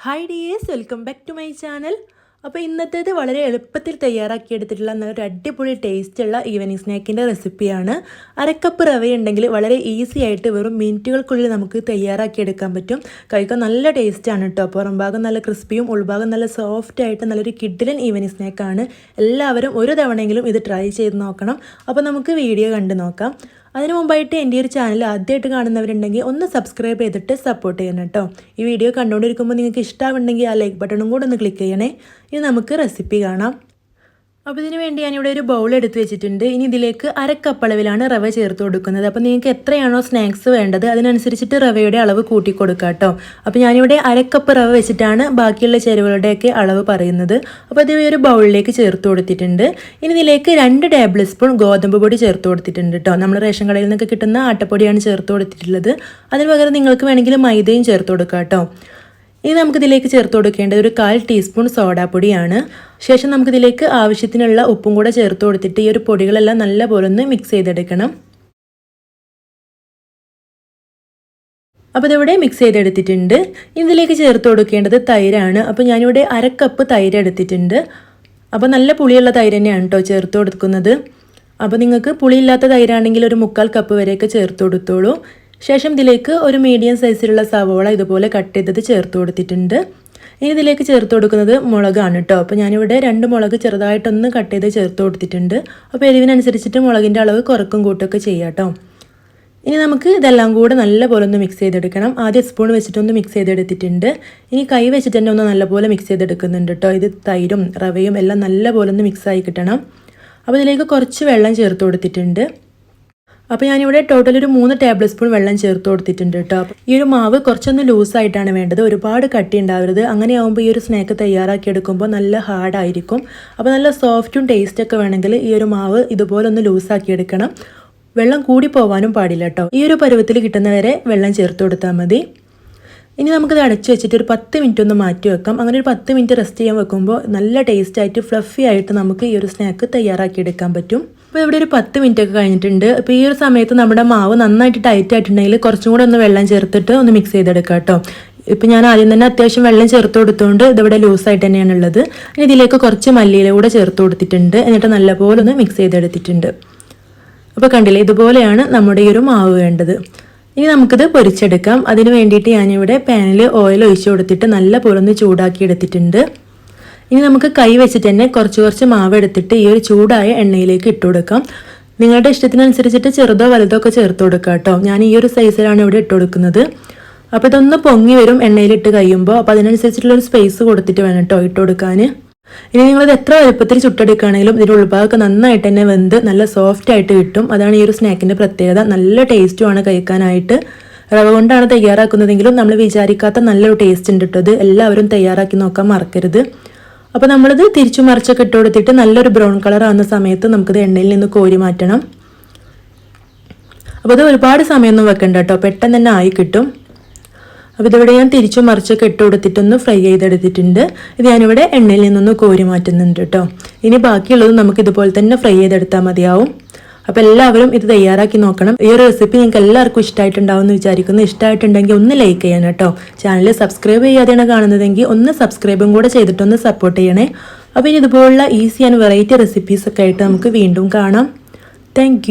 Hi dears, welcome back to my channel. അപ്പോൾ ഇന്നത്തേത് വളരെ എളുപ്പത്തിൽ തയ്യാറാക്കിയെടുത്തിട്ടുള്ള നല്ലൊരു അടിപൊളി ടേസ്റ്റുള്ള ഈവനിങ് സ്നാക്കിൻ്റെ റെസിപ്പിയാണ്. അരക്കപ്പ് റവയുണ്ടെങ്കിൽ വളരെ ഈസി ആയിട്ട് വെറും മിനിറ്റുകൾക്കുള്ളിൽ നമുക്ക് തയ്യാറാക്കിയെടുക്കാൻ പറ്റും. കഴിക്കാൻ നല്ല ടേസ്റ്റാണ് കേട്ടോ. പുറം ഭാഗം നല്ല ക്രിസ്പിയും ഉൾഭാഗം നല്ല സോഫ്റ്റ് ആയിട്ട് നല്ലൊരു കിഡിലൻ ഈവനിങ് സ്നാക്കാണ്. എല്ലാവരും ഒരു തവണയെങ്കിലും ഇത് ട്രൈ ചെയ്ത് നോക്കണം. അപ്പോൾ നമുക്ക് വീഡിയോ കണ്ട് നോക്കാം. അതിനു മുമ്പായിട്ട് എൻ്റെ ഒരു ചാനൽ ആദ്യമായിട്ട് കാണുന്നവരുണ്ടെങ്കിൽ ഒന്ന് സബ്സ്ക്രൈബ് ചെയ്തിട്ട് സപ്പോർട്ട് ചെയ്യണം കേട്ടോ. ഈ വീഡിയോ കണ്ടുകൊണ്ടിരിക്കുമ്പോൾ നിങ്ങൾക്ക് ഇഷ്ടമാവുണ്ടെങ്കിൽ ആ ലൈക്ക് ബട്ടണും കൂടെ ഒന്ന് ക്ലിക്ക് ചെയ്യണേ. ഇനി നമുക്ക് റെസിപ്പി കാണാം. അപ്പോൾ ഇതിന് വേണ്ടി ഞാനിവിടെ ഒരു ബൗൾ എടുത്ത് വെച്ചിട്ടുണ്ട്. ഇനി ഇതിലേക്ക് അരക്കപ്പ് അളവിലാണ് റവ ചേർത്ത് കൊടുക്കുന്നത്. അപ്പോൾ നിങ്ങൾക്ക് എത്രയാണോ സ്നാക്സ് വേണ്ടത് അതിനനുസരിച്ചിട്ട് റവയുടെ അളവ് കൂട്ടി കൊടുക്കുക കേട്ടോ. അപ്പോൾ ഞാനിവിടെ അരക്കപ്പ് റവ വെച്ചിട്ടാണ് ബാക്കിയുള്ള ചേരുവകളുടെയൊക്കെ അളവ് പറയുന്നത്. അപ്പോൾ ഇത് ഒരു ബൗളിലേക്ക് ചേർത്ത് കൊടുത്തിട്ടുണ്ട്. ഇനി ഇതിലേക്ക് 2 ടേബിൾ സ്പൂൺ ഗോതമ്പ് പൊടി ചേർത്ത് കൊടുത്തിട്ടുണ്ട് കേട്ടോ. നമ്മൾ റേഷൻ കടയിൽ നിന്നൊക്കെ കിട്ടുന്ന ആട്ടപ്പൊടിയാണ് ചേർത്ത് കൊടുത്തിട്ടുള്ളത്. അതിന് പകരം നിങ്ങൾക്ക് വേണമെങ്കിൽ മൈദയും ചേർത്ത് കൊടുക്കാം കേട്ടോ. ഇനി നമുക്കിതിലേക്ക് ചേർത്ത് കൊടുക്കേണ്ടത് ഒരു 1/4 ടീസ്പൂൺ സോഡാപ്പൊടിയാണ്. ശേഷം നമുക്കിതിലേക്ക് ആവശ്യത്തിനുള്ള ഉപ്പും കൂടെ ചേർത്ത് കൊടുത്തിട്ട് ഈ ഒരു പൊടികളെല്ലാം നല്ലപോലെ ഒന്ന് മിക്സ് ചെയ്തെടുക്കണം. അപ്പോൾ ഇതിവിടെ മിക്സ് ചെയ്തെടുത്തിട്ടുണ്ട്. ഇതിലേക്ക് ചേർത്ത് കൊടുക്കേണ്ടത് തൈരാണ്. അപ്പോൾ ഞാനിവിടെ അരക്കപ്പ് തൈര് എടുത്തിട്ടുണ്ട്. അപ്പോൾ നല്ല പുളിയുള്ള തൈര് തന്നെയാണ് കേട്ടോ ചേർത്ത് കൊടുക്കുന്നത്. അപ്പോൾ നിങ്ങൾക്ക് പുളിയില്ലാത്ത തൈരാണെങ്കിൽ ഒരു 1/4 കപ്പ് വരെയൊക്കെ ചേർത്ത് കൊടുത്തോളൂ. ശേഷം ഇതിലേക്ക് ഒരു മീഡിയം സൈസിലുള്ള സവോള ഇതുപോലെ കട്ട് ചെയ്തത് ചേർത്ത് കൊടുത്തിട്ടുണ്ട്. ഇനി ഇതിലേക്ക് ചേർത്ത് കൊടുക്കുന്നത് മുളകാണ് കേട്ടോ. അപ്പോൾ ഞാനിവിടെ 2 മുളക് ചെറുതായിട്ടൊന്ന് കട്ട് ചെയ്ത് ചേർത്ത് കൊടുത്തിട്ടുണ്ട്. അപ്പോൾ എരിവിനനുസരിച്ചിട്ട് മുളകിൻ്റെ അളവ് കുറക്കും കൂട്ടൊക്കെ ചെയ്യാം കേട്ടോ. ഇനി നമുക്ക് ഇതെല്ലാം കൂടെ നല്ലപോലെ ഒന്ന് മിക്സ് ചെയ്തെടുക്കണം. ആദ്യം സ്പൂൺ വെച്ചിട്ടൊന്ന് മിക്സ് ചെയ്തെടുത്തിട്ടുണ്ട്. ഇനി കൈ വെച്ചിട്ട് തന്നെ ഒന്ന് നല്ലപോലെ മിക്സ് ചെയ്തെടുക്കുന്നുണ്ട് കേട്ടോ. ഇത് തൈരും റവയും എല്ലാം നല്ലപോലെ ഒന്ന് മിക്സായി കിട്ടണം. അപ്പോൾ ഇതിലേക്ക് കുറച്ച് വെള്ളം ചേർത്ത് കൊടുത്തിട്ടുണ്ട്. അപ്പോൾ ഞാനിവിടെ ടോട്ടൽ ഒരു 3 ടേബിൾ സ്പൂൺ വെള്ളം ചേർത്ത് കൊടുത്തിട്ടുണ്ട് കേട്ടോ. ഈ ഒരു മാവ് കുറച്ചൊന്ന് ലൂസായിട്ടാണ് വേണ്ടത്, ഒരുപാട് കട്ടി ഉണ്ടാവരുത്. അങ്ങനെ ആകുമ്പോൾ ഈ ഒരു സ്നാക്ക് തയ്യാറാക്കിയെടുക്കുമ്പോൾ നല്ല ഹാർഡായിരിക്കും. അപ്പോൾ നല്ല സോഫ്റ്റും ടേസ്റ്റൊക്കെ വേണമെങ്കിൽ ഈ ഒരു മാവ് ഇതുപോലെ ഒന്ന് ലൂസാക്കിയെടുക്കണം. വെള്ളം കൂടി പോകാനും പാടില്ല കേട്ടോ. ഈ ഒരു പരുവത്തിൽ കിട്ടുന്നവരെ വെള്ളം ചേർത്ത് കൊടുത്താൽ മതി. ഇനി നമുക്കിത് അടച്ചു വെച്ചിട്ട് ഒരു 10 മിനിറ്റ് ഒന്ന് മാറ്റി വെക്കാം. അങ്ങനെ ഒരു 10 മിനിറ്റ് റെസ്റ്റ് ചെയ്യാൻ വെക്കുമ്പോൾ നല്ല ടേസ്റ്റായിട്ട് ഫ്ലഫി ആയിട്ട് നമുക്ക് ഈ ഒരു സ്നാക്ക് തയ്യാറാക്കിയെടുക്കാൻ പറ്റും. അപ്പോൾ ഇവിടെ ഒരു 10 മിനിറ്റ് ഒക്കെ കഴിഞ്ഞിട്ടുണ്ട്. അപ്പോൾ ഈ ഒരു സമയത്ത് നമ്മുടെ മാവ് നന്നായിട്ട് ടൈറ്റ് ആയിട്ടുണ്ടെങ്കിൽ കുറച്ചും കൂടെ ഒന്ന് വെള്ളം ചേർത്തിട്ട് ഒന്ന് മിക്സ് ചെയ്തെടുക്കാം കേട്ടോ. ഇപ്പോൾ ഞാൻ ആദ്യം തന്നെ അത്യാവശ്യം വെള്ളം ചേർത്ത് കൊടുത്തുകൊണ്ട് ഇതിവിടെ ലൂസായിട്ട് തന്നെയാണ് ഉള്ളത്. ഇനി ഇതിലേക്ക് കുറച്ച് മല്ലിയില കൂടെ ചേർത്ത് കൊടുത്തിട്ടുണ്ട്. എന്നിട്ട് നല്ലപോലെ ഒന്ന് മിക്സ് ചെയ്തെടുത്തിട്ടുണ്ട്. അപ്പോൾ കണ്ടില്ലേ, ഇതുപോലെയാണ് നമ്മുടെ ഈ ഒരു മാവ് വേണ്ടത്. ഇനി നമുക്കിത് പൊരിച്ചെടുക്കാം. അതിന് വേണ്ടിയിട്ട് ഞാനിവിടെ പാനിൽ ഓയിൽ ഒഴിച്ച് കൊടുത്തിട്ട് നല്ലപോലെ ഒന്ന് ചൂടാക്കി എടുത്തിട്ടുണ്ട്. ഇനി നമുക്ക് കൈ വെച്ചിട്ട് തന്നെ കുറച്ച് മാവ് എടുത്തിട്ട് ഈ ഒരു ചൂടായ എണ്ണയിലേക്ക് ഇട്ട് കൊടുക്കാം. നിങ്ങളുടെ ഇഷ്ടത്തിനനുസരിച്ചിട്ട് ചെറുതോ വലുതോ ഒക്കെ ചേർത്ത് കൊടുക്കാം കേട്ടോ. ഞാൻ ഈ ഒരു സൈസിലാണ് ഇവിടെ ഇട്ട് കൊടുക്കുന്നത്. അപ്പോൾ ഇതൊന്ന് പൊങ്ങി വരും എണ്ണയിലിട്ട് കഴിയുമ്പോൾ. അപ്പോൾ അതിനനുസരിച്ചിട്ടുള്ളൊരു സ്പേസ് കൊടുത്തിട്ട് വേണം കേട്ടോ ഇട്ട് കൊടുക്കാൻ. ഇനി നിങ്ങളിത് എത്ര വലുപ്പത്തിൽ ചുട്ടെടുക്കുകയാണെങ്കിലും ഇതിൻ്റെ ഉൾഭാഗമൊക്കെ നന്നായിട്ട് തന്നെ വെന്ത് നല്ല സോഫ്റ്റ് ആയിട്ട് കിട്ടും. അതാണ് ഈ ഒരു സ്നാക്കിൻ്റെ പ്രത്യേകത. നല്ല ടേസ്റ്റുമാണ് കഴിക്കാനായിട്ട്. റവ കൊണ്ടാണ് തയ്യാറാക്കുന്നതെങ്കിലും നമ്മൾ വിചാരിക്കാത്ത നല്ലൊരു ടേസ്റ്റ് ഉണ്ട് കേട്ടോ. ഇത് എല്ലാവരും തയ്യാറാക്കി നോക്കാൻ മറക്കരുത്. അപ്പോൾ നമ്മളിത് തിരിച്ചു മറിച്ചൊക്കെ ഇട്ട് കൊടുത്തിട്ട് നല്ലൊരു ബ്രൗൺ കളർ ആവുന്ന സമയത്ത് നമുക്കിത് എണ്ണയിൽ നിന്ന് കോരി മാറ്റണം. അപ്പോൾ ഇത് ഒരുപാട് സമയമൊന്നും വെക്കണ്ട കേട്ടോ, പെട്ടെന്ന് തന്നെ ആയി കിട്ടും. അപ്പോൾ ഇതിവിടെ ഞാൻ തിരിച്ചു മറിച്ചൊക്കെ ഇട്ട് കൊടുത്തിട്ടൊന്ന് ഫ്രൈ ചെയ്തെടുത്തിട്ടുണ്ട്. ഇത് ഞാനിവിടെ എണ്ണയിൽ നിന്നൊന്ന് കോരി മാറ്റുന്നുണ്ട് കേട്ടോ. ഇനി ബാക്കിയുള്ളത് നമുക്ക് ഇതുപോലെ തന്നെ ഫ്രൈ ചെയ്തെടുത്താൽ മതിയാവും. അപ്പോൾ എല്ലാവരും ഇത് തയ്യാറാക്കി നോക്കണം. ഈ ഒരു റെസിപ്പി നിങ്ങൾക്ക് എല്ലാവർക്കും ഇഷ്ടമായിട്ടുണ്ടാവും എന്ന് വിചാരിക്കുന്നു. ഇഷ്ടമായിട്ടുണ്ടെങ്കിൽ ഒന്ന് ലൈക്ക് ചെയ്യണം കേട്ടോ. ചാനൽ സബ്സ്ക്രൈബ് ചെയ്യാതെയാണ് കാണുന്നതെങ്കിൽ ഒന്ന് സബ്സ്ക്രൈബും കൂടെ ചെയ്തിട്ടൊന്ന് സപ്പോർട്ട് ചെയ്യണേ. അപ്പോൾ ഇനി ഇതുപോലുള്ള ഈസി ആൻഡ് വെറൈറ്റി റെസിപ്പീസൊക്കെ ആയിട്ട് നമുക്ക് വീണ്ടും കാണാം. താങ്ക്